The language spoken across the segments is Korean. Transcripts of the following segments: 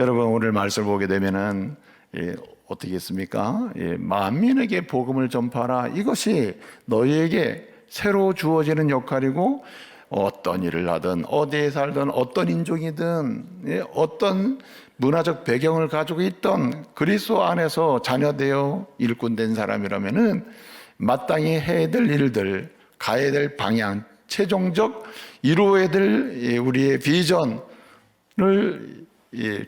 여러분 오늘 말씀을 보게 되면은 어떻게 했습니까? 만민에게 복음을 전파하라. 이것이 너희에게 새로 주어지는 역할이고, 어떤 일을 하든 어디에 살든 어떤 인종이든 어떤 문화적 배경을 가지고 있던 그리스도 안에서 자녀되어 일꾼된 사람이라면은 마땅히 해야 될 일들, 가야 될 방향, 최종적 이루어야 될 우리의 비전을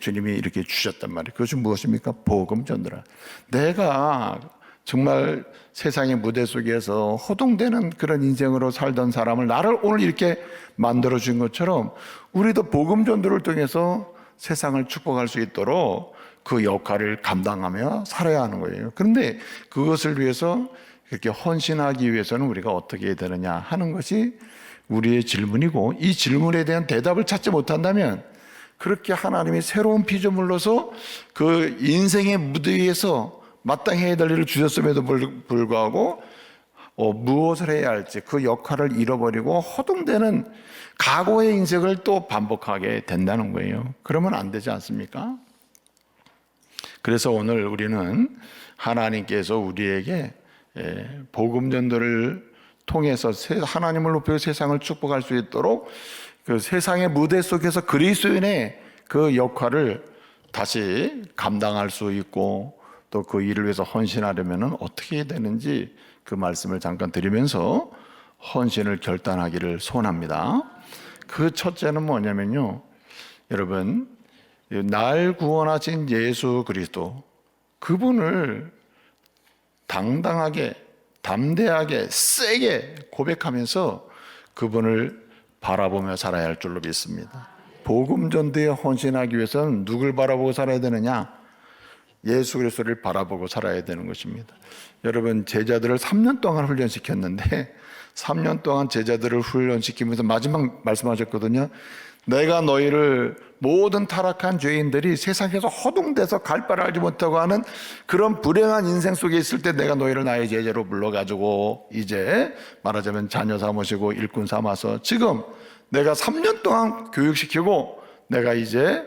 주님이 이렇게 주셨단 말이에요. 그것이 무엇입니까? 복음 전도라. 내가 정말 세상의 무대 속에서 허둥대는 그런 인생으로 살던 사람을 나를 오늘 이렇게 만들어 준 것처럼 우리도 복음 전도를 통해서 세상을 축복할 수 있도록 그 역할을 감당하며 살아야 하는 거예요. 그런데 그것을 위해서 그렇게 헌신하기 위해서는 우리가 어떻게 해야 되느냐 하는 것이 우리의 질문이고, 이 질문에 대한 대답을 찾지 못한다면 그렇게 하나님이 새로운 피조물로서 그 인생의 무대 위에서 마땅히 해야 될 일을 주셨음에도 불구하고 무엇을 해야 할지 그 역할을 잃어버리고 허둥대는 과거의 인생을 또 반복하게 된다는 거예요. 그러면 안 되지 않습니까? 그래서 오늘 우리는 하나님께서 우리에게 복음 전도를 통해서 하나님을 높여 세상을 축복할 수 있도록 그 세상의 무대 속에서 그리스도인의 그 역할을 다시 감당할 수 있고, 또 그 일을 위해서 헌신하려면 어떻게 해야 되는지 그 말씀을 잠깐 드리면서 헌신을 결단하기를 소원합니다. 그 첫째는 뭐냐면요, 여러분, 날 구원하신 예수 그리스도, 그분을 당당하게, 담대하게, 세게 고백하면서 그분을 바라보며 살아야 할 줄로 믿습니다. 복음 전도에 헌신하기 위해서는 누굴 바라보고 살아야 되느냐? 예수 그리스도를 바라보고 살아야 되는 것입니다. 여러분, 제자들을 3년 동안 훈련시켰는데 3년 동안 제자들을 훈련시키면서 마지막 말씀하셨거든요. 내가 너희를 모든 타락한 죄인들이 세상에서 허둥대서 갈 바를 알지 못하고 하는 그런 불행한 인생 속에 있을 때 내가 너희를 나의 제자로 불러가지고 이제 말하자면 자녀 삼으시고 일꾼 삼아서 지금 내가 3년 동안 교육시키고 내가 이제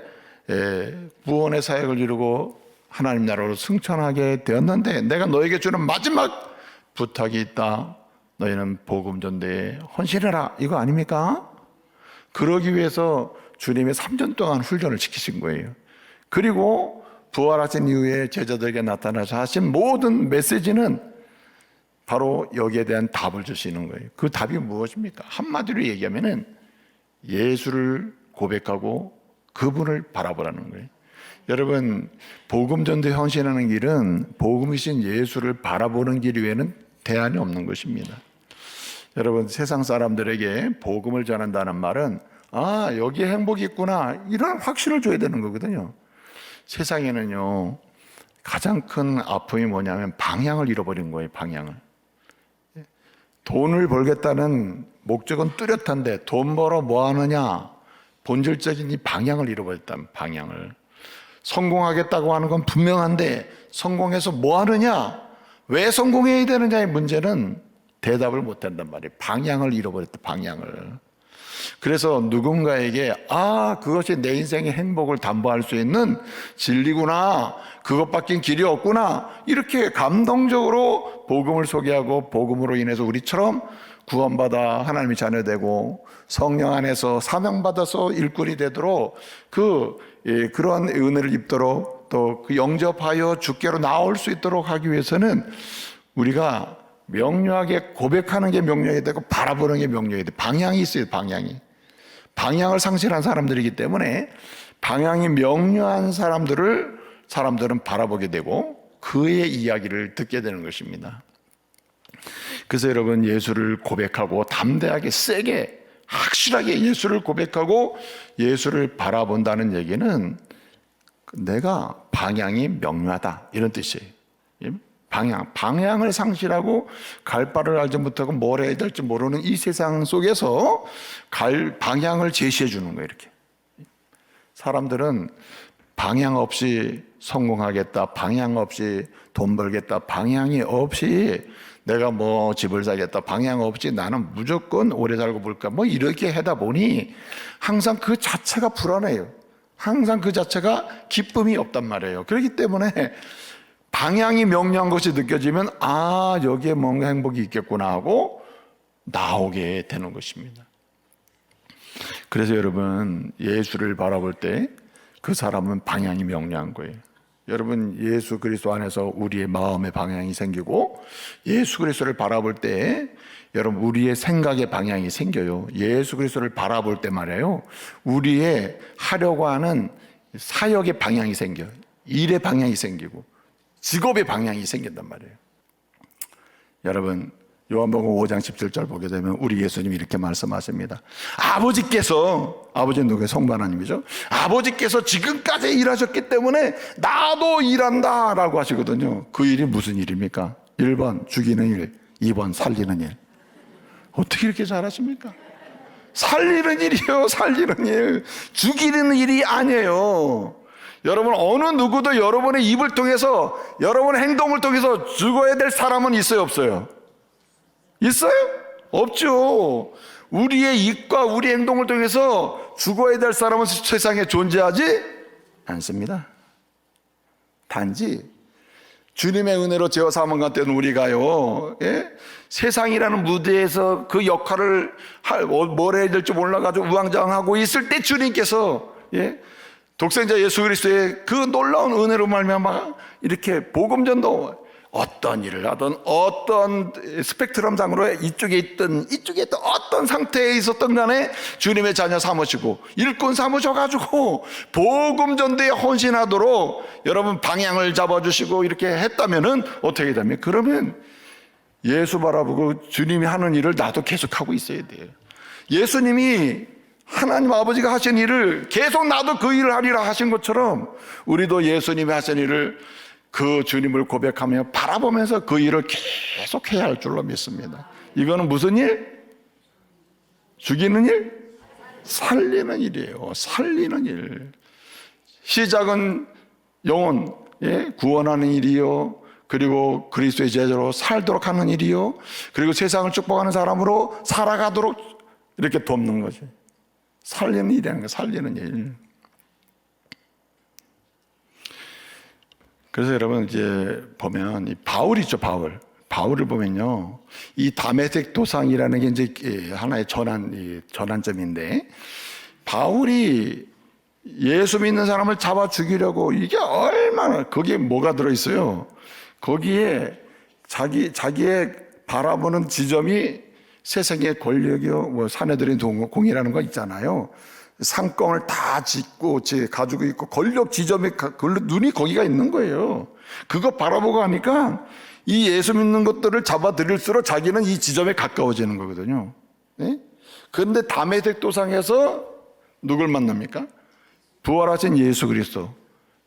구원의 사역을 이루고 하나님 나라로 승천하게 되었는데 내가 너에게 주는 마지막 부탁이 있다. 너희는 복음 전도에 헌신해라. 이거 아닙니까? 그러기 위해서 주님이 3년 동안 훈련을 시키신 거예요. 그리고 부활하신 이후에 제자들에게 나타나서 하신 모든 메시지는 바로 여기에 대한 답을 주시는 거예요. 그 답이 무엇입니까? 한마디로 얘기하면은 예수를 고백하고 그분을 바라보라는 거예요. 여러분, 복음 전도에 헌신하는 길은 복음이신 예수를 바라보는 길 외에는 대안이 없는 것입니다. 여러분, 세상 사람들에게 복음을 전한다는 말은 여기에 행복이 있구나 이런 확신을 줘야 되는 거거든요. 세상에는요, 가장 큰 아픔이 뭐냐면 방향을 잃어버린 거예요. 방향을. 돈을 벌겠다는 목적은 뚜렷한데 돈 벌어 뭐 하느냐, 본질적인 이 방향을 잃어버렸다는 방향을. 성공하겠다고 하는 건 분명한데 성공해서 뭐 하느냐, 왜 성공해야 되느냐의 문제는 대답을 못한단 말이에요. 방향을 잃어버렸다. 방향을. 그래서 누군가에게 그것이 내 인생의 행복을 담보할 수 있는 진리구나, 그것밖엔 길이 없구나, 이렇게 감동적으로 복음을 소개하고 복음으로 인해서 우리처럼 구원받아 하나님의 자녀 되고 성령 안에서 사명받아서 일꾼이 되도록 그런 은혜를 입도록 또 그 영접하여 주께로 나올 수 있도록 하기 위해서는 우리가 명료하게 고백하는 게 명료해야 되고 바라보는 게 명료해야 돼. 방향이 있어요. 방향을 상실한 사람들이기 때문에 방향이 명료한 사람들은 바라보게 되고 그의 이야기를 듣게 되는 것입니다. 그래서 여러분, 예수를 고백하고 담대하게 세게 확실하게 예수를 고백하고 예수를 바라본다는 얘기는 내가 방향이 명료하다 이런 뜻이에요. 방향을 상실하고 갈 바를 알지 못하고 뭘 해야 될지 모르는 이 세상 속에서 갈 방향을 제시해 주는 거예요. 이렇게 사람들은 방향 없이 성공하겠다, 방향 없이 돈 벌겠다, 방향이 없이 내가 뭐 집을 사겠다, 방향 없이 나는 무조건 오래 살고 볼까, 뭐 이렇게 하다 보니 항상 그 자체가 불안해요. 항상 그 자체가 기쁨이 없단 말이에요. 그렇기 때문에 방향이 명료한 것이 느껴지면 아, 여기에 뭔가 행복이 있겠구나 하고 나오게 되는 것입니다. 그래서 여러분, 예수를 바라볼 때 그 사람은 방향이 명료한 거예요. 여러분, 예수 그리스도 안에서 우리의 마음의 방향이 생기고 예수 그리스도를 바라볼 때 여러분, 우리의 생각의 방향이 생겨요. 예수 그리스도를 바라볼 때 말이에요, 우리의 하려고 하는 사역의 방향이 생겨요. 일의 방향이 생기고 직업의 방향이 생긴단 말이에요. 여러분, 요한복음 5장 17절 보게 되면 우리 예수님이 이렇게 말씀하십니다. 아버지는 누구예요? 성부 하나님이죠. 아버지께서 지금까지 일하셨기 때문에 나도 일한다 라고 하시거든요. 그 일이 무슨 일입니까? 1번 죽이는 일, 2번 살리는 일. 어떻게 이렇게 잘하십니까? 살리는 일이요, 살리는 일. 죽이는 일이 아니에요. 여러분, 어느 누구도 여러분의 입을 통해서, 여러분의 행동을 통해서 죽어야 될 사람은 있어요, 없어요? 있어요? 없죠. 우리의 입과 우리 행동을 통해서 죽어야 될 사람은 세상에 존재하지 않습니다. 단지 주님의 은혜로 죄와 사함을 받은 우리가요, 세상이라는 무대에서 그 역할을 뭘 해야 될지 몰라가지고 우왕좌왕하고 있을 때 주님께서 독생자 예수 그리스도의 그 놀라운 은혜로 말미암아 이렇게 복음전도 어떤 일을 하든 어떤 스펙트럼상으로 이쪽에 있던 어떤 상태에 있었던 간에 주님의 자녀 삼으시고 일꾼 삼으셔가지고 복음전도에 헌신하도록 여러분 방향을 잡아주시고 이렇게 했다면은 어떻게 되면, 그러면 예수 바라보고 주님이 하는 일을 나도 계속하고 있어야 돼요. 예수님이 하나님 아버지가 하신 일을 계속 나도 그 일을 하리라 하신 것처럼 우리도 예수님이 하신 일을 그 주님을 고백하며 바라보면서 그 일을 계속 해야 할 줄로 믿습니다. 이거는 무슨 일? 죽이는 일? 살리는 일이에요. 살리는 일. 시작은 영혼, 구원하는 일이요, 그리고 그리스도의 제자로 살도록 하는 일이요, 그리고 세상을 축복하는 사람으로 살아가도록 이렇게 돕는 거죠. 살리는 일이라는 거, 살리는 일. 그래서 여러분, 이제 보면 이 바울이죠, 바울을 보면요, 이 다메섹 도상이라는 게 이제 하나의 전환점인데, 바울이 예수 믿는 사람을 잡아 죽이려고, 이게 얼마나, 거기에 뭐가 들어있어요? 거기에 자기의 바라보는 지점이 세상의 권력이요, 뭐 사내들의 공이라는 거 있잖아요. 상권을 다 짓고 가지고 있고 권력 지점에 눈이 거기가 있는 거예요. 그거 바라보고 하니까 이 예수 믿는 것들을 잡아들일수록 자기는 이 지점에 가까워지는 거거든요. 그런데 다메섹 도상에서 누굴 만납니까? 부활하신 예수 그리스도,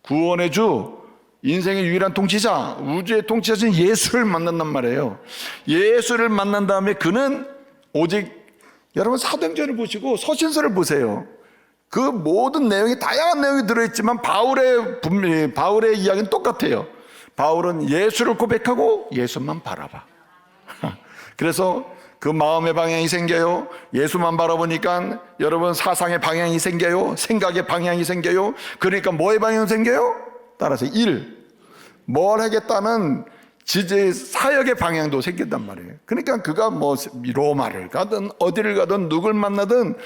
구원의 주, 인생의 유일한 통치자, 우주의 통치자신 예수를 만난단 말이에요. 예수를 만난 다음에 그는 오직, 여러분 사도행전을 보시고 서신서를 보세요. 그 모든 내용이, 다양한 내용이 들어있지만 바울의 이야기는 똑같아요. 바울은 예수를 고백하고 예수만 바라봐. 그래서 그 마음의 방향이 생겨요. 예수만 바라보니까 여러분 사상의 방향이 생겨요. 생각의 방향이 생겨요. 그러니까 뭐의 방향이 생겨요? 따라서 뭘 하겠다는 사역의 방향도 생긴단 말이에요. 그러니까 그가 뭐 로마를 가든 어디를 가든 누굴 만나든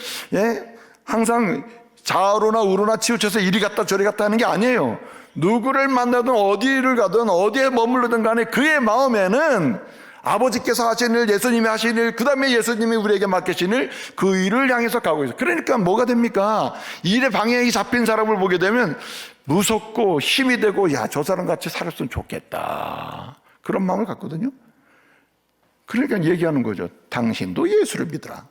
항상 좌우로나 우로나 치우쳐서 이리 갔다 저리 갔다 하는 게 아니에요. 누구를 만나든 어디를 가든 어디에 머무르든 간에 그의 마음에는 아버지께서 하신 일, 예수님이 하신 일, 그 다음에 예수님이 우리에게 맡기신 일, 그 일을 향해서 가고 있어요. 그러니까 뭐가 됩니까? 일의 방향이 잡힌 사람을 보게 되면 무섭고 힘이 되고, 야, 저 사람 같이 살았으면 좋겠다, 그런 마음을 갖거든요. 그러니까 얘기하는 거죠. 당신도 예수를 믿으라.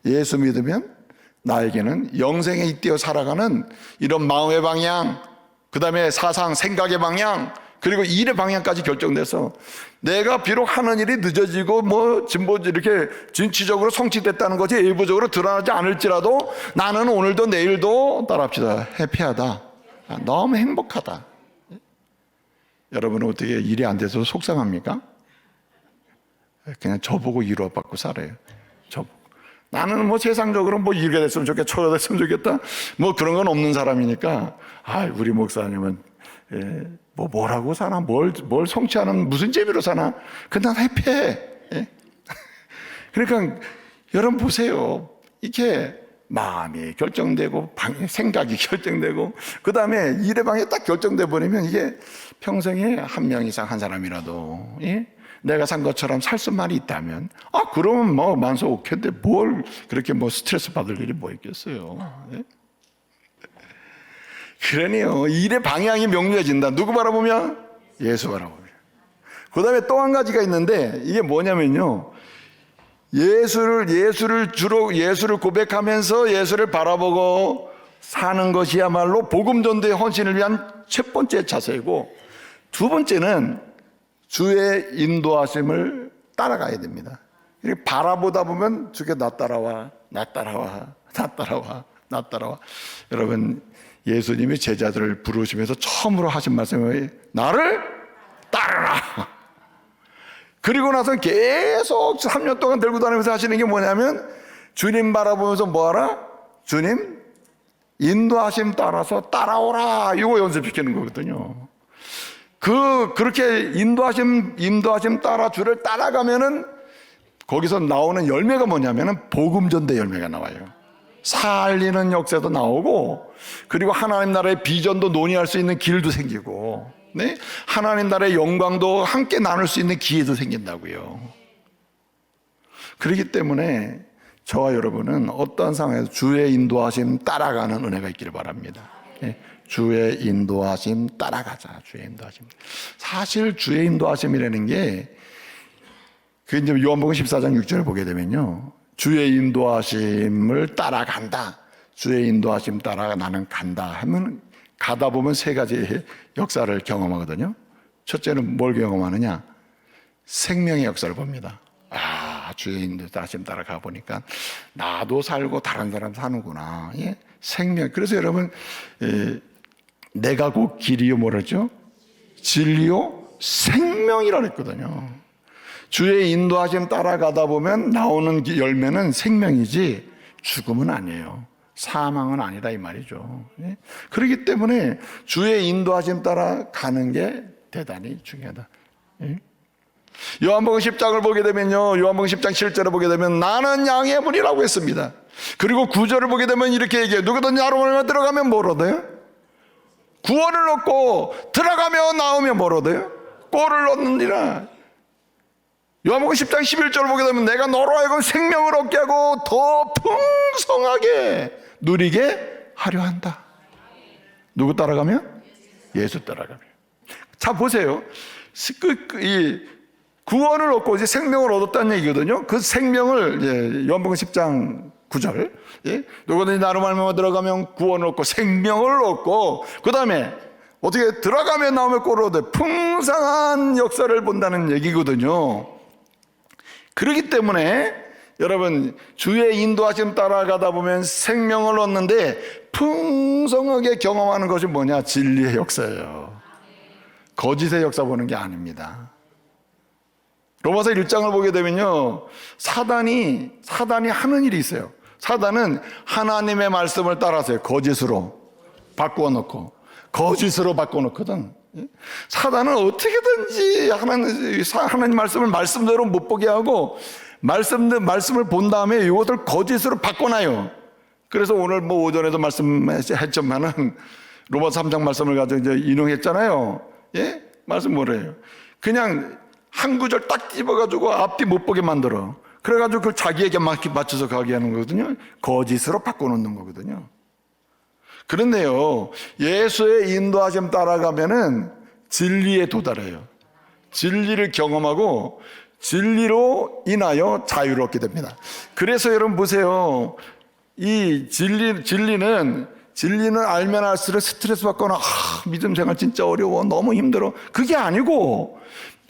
예수 믿으면 나에게는 영생에 잇대어 살아가는 이런 마음의 방향, 그 다음에 사상, 생각의 방향, 그리고 일의 방향까지 결정돼서 내가 비록 하는 일이 늦어지고 이렇게 진취적으로 성취됐다는 것이 일부적으로 드러나지 않을지라도 나는 오늘도 내일도 따라합시다, 해피하다, 너무 행복하다. 여러분은 어떻게 일이 안 돼서 속상합니까? 그냥 저보고 위로받고 살아요. 나는 뭐 세상적으로 뭐 이렇게 됐으면 좋겠다, 저렇게 됐으면 좋겠다, 뭐 그런 건 없는 사람이니까, 우리 목사님은, 뭐라고 사나, 뭘 성취하는, 무슨 재미로 사나, 그냥 해피해. 예? 그러니까, 여러분 보세요. 이렇게 마음이 결정되고, 생각이 결정되고, 그 다음에 일의 방에 딱 결정돼 버리면 이게 평생에 한 명 이상 한 사람이라도, 예? 내가 산 것처럼 살 수만 있다면, 그러면 뭐 만족했는데 뭘 그렇게 뭐 스트레스 받을 일이 뭐 있겠어요. 예? 그러네요. 일의 방향이 명료해진다. 누구 바라보면? 예수 바라보면. 그 다음에 또 한 가지가 있는데, 이게 뭐냐면요. 예수를 고백하면서 예수를 바라보고 사는 것이야말로 복음 전도의 헌신을 위한 첫 번째 자세이고, 두 번째는 주의 인도하심을 따라가야 됩니다. 이렇게 바라보다 보면 주께 나 따라와. 여러분, 예수님이 제자들을 부르시면서 처음으로 하신 말씀이 나를 따르라. 그리고 나서 계속 3년 동안 들고 다니면서 하시는 게 뭐냐면, 주님 바라보면서 뭐하라? 주님 인도하심 따라서 따라오라. 이거 연습시키는 거거든요. 그렇게 인도하심 따라 주를 따라가면은 거기서 나오는 열매가 뭐냐면은 복음 전대 열매가 나와요. 살리는 역사도 나오고, 그리고 하나님 나라의 비전도 논의할 수 있는 길도 생기고, 네? 하나님 나라의 영광도 함께 나눌 수 있는 기회도 생긴다고요. 그렇기 때문에 저와 여러분은 어떠한 상황에서 주의 인도하심 따라가는 은혜가 있기를 바랍니다. 네? 주의 인도하심 따라가자. 주의 인도하심. 사실 주의 인도하심이라는 게, 이제 요한복음 14장 6절을 보게 되면요, 주의 인도하심을 따라간다. 주의 인도하심 따라 나는 간다 하면, 가다 보면 세 가지 역사를 경험하거든요. 첫째는 뭘 경험하느냐? 생명의 역사를 봅니다. 주의 인도하심 따라가 보니까 나도 살고 다른 사람 사는구나. 예? 생명. 그래서 여러분, 내가 곧 길이요 뭐랬죠? 진리요 생명이라 그랬거든요. 주의 인도하심 따라가다 보면 나오는 열매는 생명이지 죽음은 아니에요. 사망은 아니다 이 말이죠. 예? 그렇기 때문에 주의 인도하심 따라가는 게 대단히 중요하다. 예? 요한복음 10장을 보게 되면요, 요한복음 10장 7절을 보게 되면 나는 양의 문이라고 했습니다. 그리고 9절을 보게 되면 이렇게 얘기해요. 누구든지 나로 말미암아 들어가면 뭘 얻어요? 구원을 얻고 들어가며 나오면 뭘 얻어요? 꼴을 얻느니라. 요한복음 10장 11절을 보게 되면 내가 너로 하여금 생명을 얻게 하고 더 풍성하게 누리게 하려 한다. 누구 따라가면? 예수 따라가면. 자 보세요. 이 구원을 얻고 이제 생명을 얻었다는 얘기거든요. 그 생명을 요한복음 10장 9절, 누구든지 나로 말미암아 들어가면 구원을 얻고 생명을 얻고, 그 다음에 어떻게 들어가면 나오면 꼴을 얻어 풍성한 역사를 본다는 얘기거든요. 그렇기 때문에 여러분, 주의 인도하심 따라가다 보면 생명을 얻는데 풍성하게 경험하는 것이 뭐냐? 진리의 역사예요. 거짓의 역사 보는 게 아닙니다. 로마서 1장을 보게 되면요, 사단이 하는 일이 있어요. 사단은 하나님의 말씀을 따라서요, 거짓으로 바꿔놓고, 거짓으로 바꿔놓거든. 사단은 어떻게든지 하나님 말씀을 말씀대로 못 보게 하고, 말씀을 본 다음에 이것을 거짓으로 바꿔놔요. 그래서 오늘 뭐 오전에도 말씀했지만은 로마서 3장 말씀을 가지고 이제 인용했잖아요. 예? 말씀 뭐래요? 그냥 한 구절 딱 집어가지고 앞뒤 못 보게 만들어. 그래가지고 그걸 자기에게 맞춰서 가게 하는 거거든요. 거짓으로 바꿔놓는 거거든요. 그런데요, 예수의 인도하심 따라가면은 진리에 도달해요. 진리를 경험하고 진리로 인하여 자유롭게 됩니다. 그래서 여러분 보세요. 이 진리는 알면 알수록 스트레스 받거나 믿음 생활 진짜 어려워, 너무 힘들어, 그게 아니고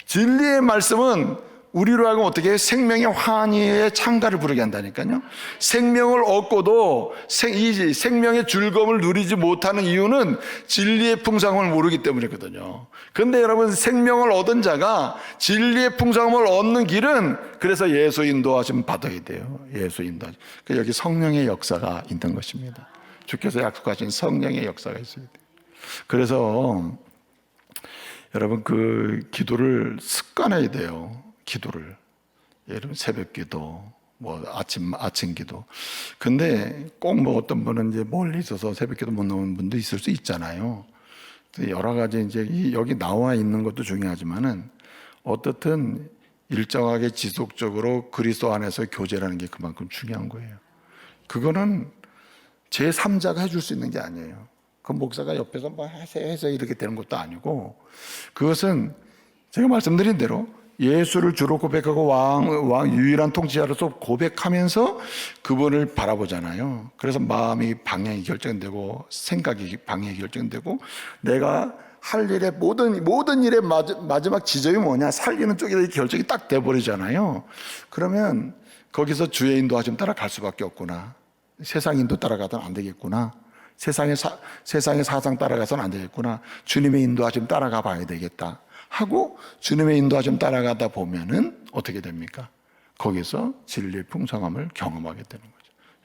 진리의 말씀은 우리로 하여금 어떻게 생명의 환희의 창가를 부르게 한다니까요. 생명을 얻고도 이 생명의 즐거움을 누리지 못하는 이유는 진리의 풍성함을 모르기 때문이거든요. 그런데 여러분, 생명을 얻은 자가 진리의 풍성함을 얻는 길은 그래서 예수 인도하심 받아야 돼요. 예수 인도하심. 여기 성령의 역사가 있는 것입니다. 주께서 약속하신 성령의 역사가 있어야 돼요. 그래서 여러분, 그 기도를 습관해야 돼요. 기도를. 예를 들면 새벽 기도, 뭐 아침 기도. 근데 꼭 뭐 어떤 분은 이제 멀리 있어서 새벽 기도 못 나오는 분도 있을 수 있잖아요. 여러 가지 이제 여기 나와 있는 것도 중요하지만은 어떻든 일정하게 지속적으로 그리스도 안에서 교제라는 게 그만큼 중요한 거예요. 그거는 제3자가 해줄 수 있는 게 아니에요. 그 목사가 옆에서 뭐 해서 이렇게 되는 것도 아니고, 그것은 제가 말씀드린 대로 예수를 주로 고백하고 왕 유일한 통치자로서 고백하면서 그분을 바라보잖아요. 그래서 마음이 방향이 결정되고 생각이 방향이 결정되고, 내가 할 일의 모든 일의 마지막 지점이 뭐냐, 살리는 쪽에 결정이 딱 돼버리잖아요. 그러면 거기서 주의 인도하심 따라 갈 수밖에 없구나. 세상 인도 따라가서는 안 되겠구나. 세상의 사상 따라가서는 안 되겠구나. 주님의 인도하심 따라가 봐야 되겠다 하고 주님의 인도하심 따라가다 보면은 어떻게 됩니까? 거기서 진리의 풍성함을 경험하게 되는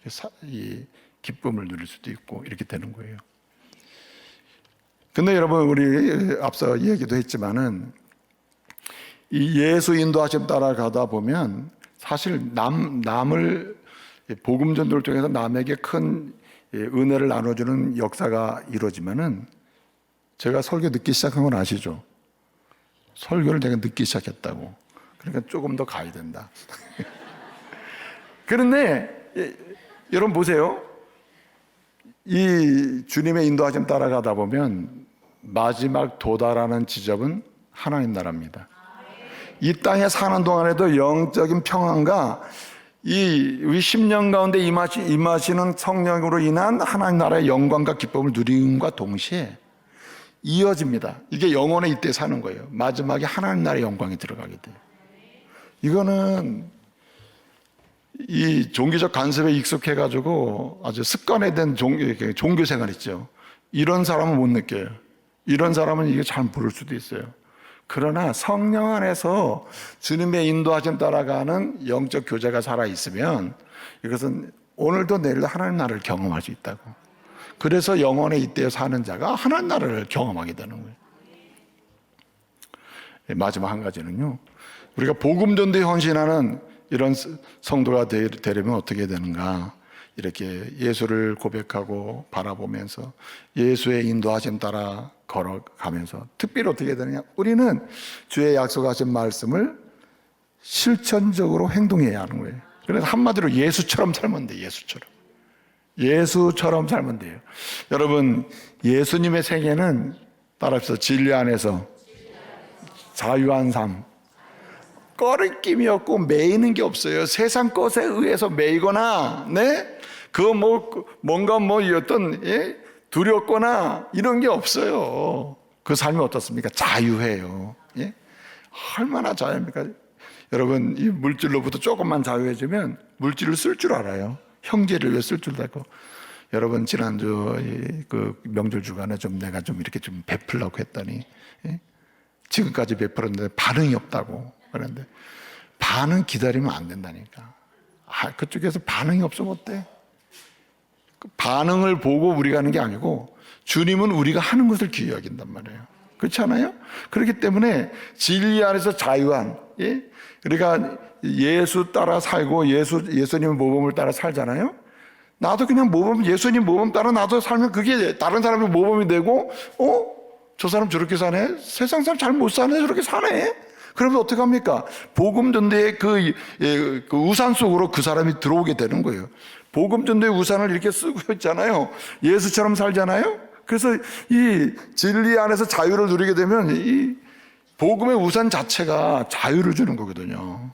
거죠. 이 기쁨을 누릴 수도 있고 이렇게 되는 거예요. 근데 여러분, 우리 앞서 얘기도 했지만은 이 예수 인도하심 따라가다 보면 사실 남을 복음 전도를 통해서 남에게 큰 은혜를 나눠주는 역사가 이루어지면은, 제가 설교 늦기 시작한 건 아시죠? 설교를 내가 늦기 시작했다고. 그러니까 조금 더 가야 된다. 그런데 여러분 보세요. 이 주님의 인도하심 따라가다 보면 마지막 도달하는 지점은 하나님 나라입니다. 이 땅에 사는 동안에도 영적인 평안과 우리 10년 가운데 임하시는 성령으로 인한 하나님 나라의 영광과 기쁨을 누림과 동시에 이어집니다. 이게 영원에 이때 사는 거예요. 마지막에 하나님 나라의 영광이 들어가게 돼요. 이거는 이 종교적 간섭에 익숙해가지고 아주 습관화된 종교 생활 있죠. 이런 사람은 못 느껴요. 이런 사람은 이게 잘 모를 수도 있어요. 그러나 성령 안에서 주님의 인도하심 따라가는 영적 교제가 살아있으면 이것은 오늘도 내일도 하나님 나라를 경험할 수 있다고. 그래서 영원에 이때 사는 자가 하나님 나라를 경험하게 되는 거예요. 마지막 한 가지는요, 우리가 복음 전도에 헌신하는 이런 성도가 되려면 어떻게 되는가. 이렇게 예수를 고백하고 바라보면서 예수의 인도하심 따라 걸어가면서, 특별히 어떻게 되느냐, 우리는 주의 약속하신 말씀을 실천적으로 행동해야 하는 거예요. 그래서 한마디로 예수처럼 살면 돼요. 예수처럼 살면 돼요. 여러분, 예수님의 생애는 따라합시다. 진리 안에서 자유한 삶, 꺼리낌이 없고 매이는 게 없어요. 세상 것에 의해서 매이거나, 뭔가 어떤, 두렵거나 이런 게 없어요. 그 삶이 어떻습니까? 자유해요. 얼마나 자유합니까? 여러분, 이 물질로부터 조금만 자유해지면 물질을 쓸 줄 알아요. 형제를 위해 쓸 줄도 알고. 여러분, 지난주 그 명절 주간에 내가 이렇게 베풀려고 했더니, 지금까지 베풀었는데 반응이 없다고 그러는데, 반응 기다리면 안 된다니까. 그쪽에서 반응이 없으면 어때? 반응을 보고 우리가 하는 게 아니고 주님은 우리가 하는 것을 귀히 여긴단 말이에요. 그렇지 않아요? 그렇기 때문에 진리 안에서 자유한, 그러니까 예수 따라 살고 예수님의 모범을 따라 살잖아요. 나도 그냥 예수님 모범 따라 나도 살면 그게 다른 사람의 모범이 되고, 저 사람 저렇게 사네? 세상 사람 잘 못 사네? 저렇게 사네? 그러면 어떻게 합니까? 복음 전도의 그 우산 속으로 그 사람이 들어오게 되는 거예요. 복음 전도의 우산을 이렇게 쓰고 있잖아요. 예수처럼 살잖아요. 그래서 이 진리 안에서 자유를 누리게 되면 이 복음의 우산 자체가 자유를 주는 거거든요.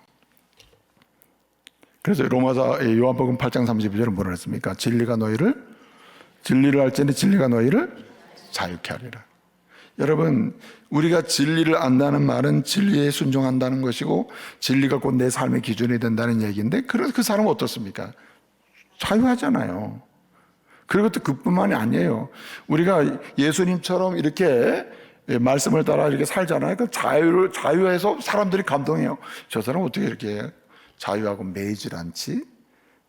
그래서 요한복음 8장 32절은 뭐라 했습니까? 진리를 알지니 진리가 너희를 자유케 하리라. 여러분, 우리가 진리를 안다는 말은 진리에 순종한다는 것이고 진리가 곧 내 삶의 기준이 된다는 얘기인데 그 사람은 어떻습니까? 자유하잖아요. 그리고 또 그뿐만이 아니에요. 우리가 예수님처럼 이렇게 말씀을 따라 이렇게 살잖아요. 그 자유해서 사람들이 감동해요. 저 사람 어떻게 이렇게 자유하고 매이질 않지?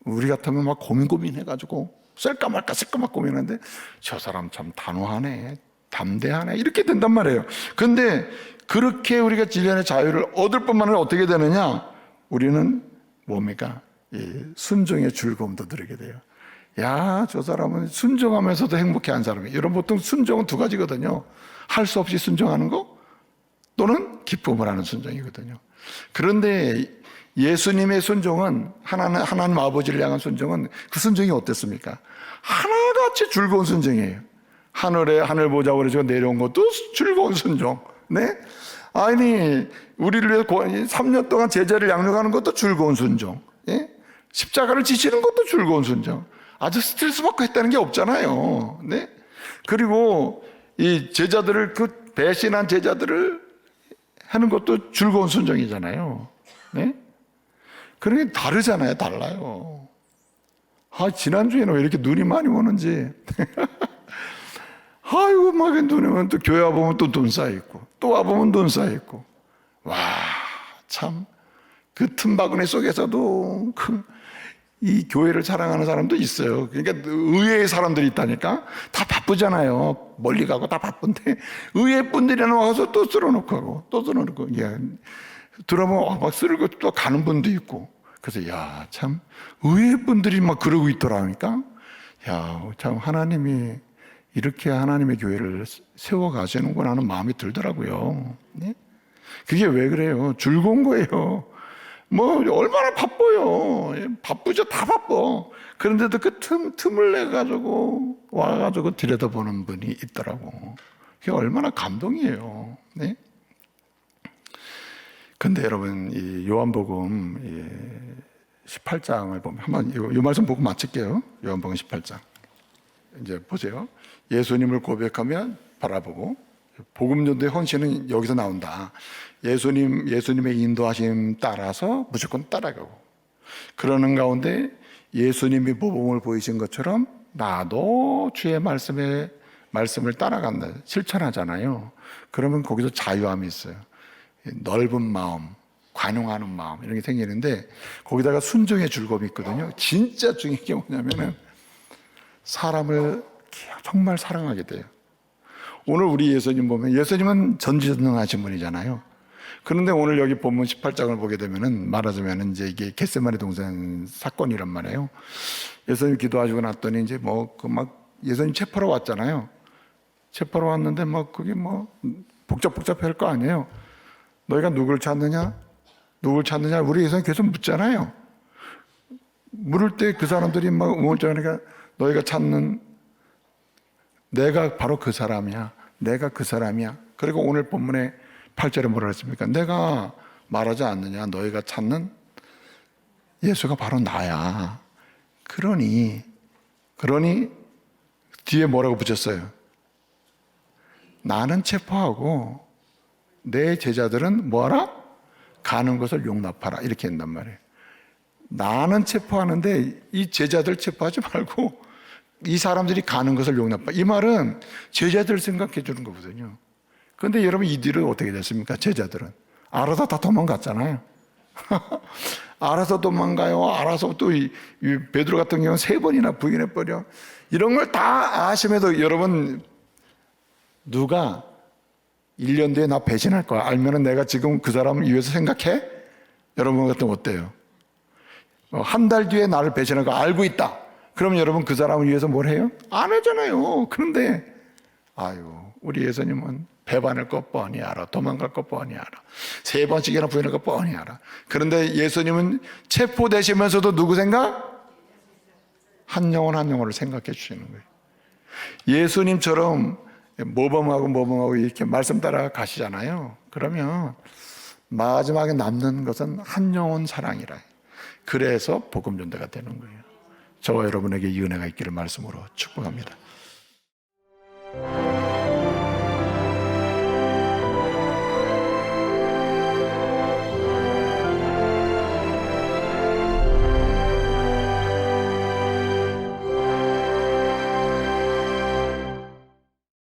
우리 같으면 막 고민해가지고 쓸까 말까 고민하는데 저 사람 참 단호하네, 담대하네, 이렇게 된단 말이에요. 근데 그렇게 우리가 진리의 자유를 얻을 뿐만 아니라 어떻게 되느냐? 우리는 뭡니까? 순종의 즐거움도 누리게 돼요. 야, 저 사람은 순종하면서도 행복해한 사람이에요. 여러분, 보통 순종은 두 가지거든요. 할 수 없이 순종하는 거 또는 기쁨을 하는 순종이거든요. 그런데 예수님의 순종은 하나님 아버지를 향한 순종은 그 순종이 어땠습니까? 하나같이 즐거운 순종이에요. 하늘 보자고 그래서 내려온 것도 즐거운 순종. 네? 아니, 우리를 위해서 3년 동안 제자를 양육하는 것도 즐거운 순종. 예? 십자가를 지시는 것도 즐거운 순종. 아주 스트레스 받고 했다는 게 없잖아요. 네? 그리고 이 제자들을, 그 배신한 제자들을 하는 것도 즐거운 순종이잖아요. 네? 그러니 다르잖아요. 달라요. 지난주에는 왜 이렇게 눈이 많이 오는지. 아이고, 막 눈이 오면 또 교회 와보면 또 돈 쌓여있고, 또 와보면 돈 쌓여있고. 와, 참. 그 틈바구니 속에서도 이 교회를 사랑하는 사람도 있어요. 그러니까 의외의 사람들이 있다니까. 다 바쁘잖아요. 멀리 가고 다 바쁜데 의외 분들이 와서 또 쓸어놓고 하고 또 쓸어놓고, 들어보면 막 쓸고 또 가는 분도 있고. 그래서 참 의외 분들이 막 그러고 있더라니까. 참 하나님이 이렇게 하나님의 교회를 세워 가시는구나 하는 마음이 들더라고요. 네? 그게 왜 그래요? 즐거운 거예요. 얼마나 바빠요. 바쁘죠. 다 바빠. 그런데도 그 틈을 내가지고 와가지고 들여다보는 분이 있더라고. 그게 얼마나 감동이에요. 네? 근데 여러분, 이 요한복음 18장을 보면, 한번 이 말씀 보고 마칠게요. 요한복음 18장. 이제 보세요. 예수님을 고백하면 바라보고, 복음전도의 헌신은 여기서 나온다. 예수님의 인도하심 따라서 무조건 따라가고, 그러는 가운데 예수님이 모범을 보이신 것처럼 나도 주의 말씀을 따라간다, 실천하잖아요. 그러면 거기서 자유함이 있어요. 넓은 마음, 관용하는 마음, 이런 게 생기는데 거기다가 순종의 즐거움이 있거든요. 진짜 중요한 게 뭐냐면은 사람을 정말 사랑하게 돼요. 오늘 우리 예수님 보면 예수님은 전지전능하신 분이잖아요. 그런데 오늘 여기 본문 18장을 보게 되면은 말하자면 이제 이게 겟세마네 동산 사건이란 말이에요. 예수님 기도하시고 났더니 이제 예수님 체포하러 왔잖아요. 체포하러 왔는데 그게 복잡할 거 아니에요. 너희가 누굴 찾느냐? 우리 예수님 계속 묻잖아요. 물을 때 그 사람들이 우물쭈니까 너희가 찾는 내가 바로 그 사람이야. 내가 그 사람이야. 그리고 오늘 본문에 8절에 뭐라 했습니까? 내가 말하지 않느냐? 너희가 찾는 예수가 바로 나야. 그러니 뒤에 뭐라고 붙였어요? 나는 체포하고 내 제자들은 뭐하라? 가는 것을 용납하라. 이렇게 한단 말이에요. 나는 체포하는데 이 제자들 체포하지 말고 이 사람들이 가는 것을 용납하라. 이 말은 제자들 생각해 주는 거거든요. 그런데 여러분, 이들은 어떻게 됐습니까? 제자들은 알아서 다 도망갔잖아요. 알아서 도망가요. 알아서 또 이 베드로 같은 경우는 3번이나 부인해버려. 이런 걸 다 아심에도 여러분, 누가 1년 뒤에 나 배신할 거야 알면은 내가 지금 그 사람을 위해서 생각해? 여러분 같으면 어때요? 한 달 뒤에 나를 배신할 거 알고 있다. 그럼 여러분 그 사람을 위해서 뭘 해요? 안 하잖아요. 그런데 우리 예수님은 배반할 것 뻔히 알아. 도망갈 것 뻔히 알아. 3번씩이나 부인할 것 뻔히 알아. 그런데 예수님은 체포되시면서도 누구 생각? 한 영혼을 생각해 주시는 거예요. 예수님처럼 모범하고 이렇게 말씀 따라 가시잖아요. 그러면 마지막에 남는 것은 한 영혼 사랑이라. 그래서 복음 전도가 되는 거예요. 저와 여러분에게 이 은혜가 있기를 말씀으로 축복합니다.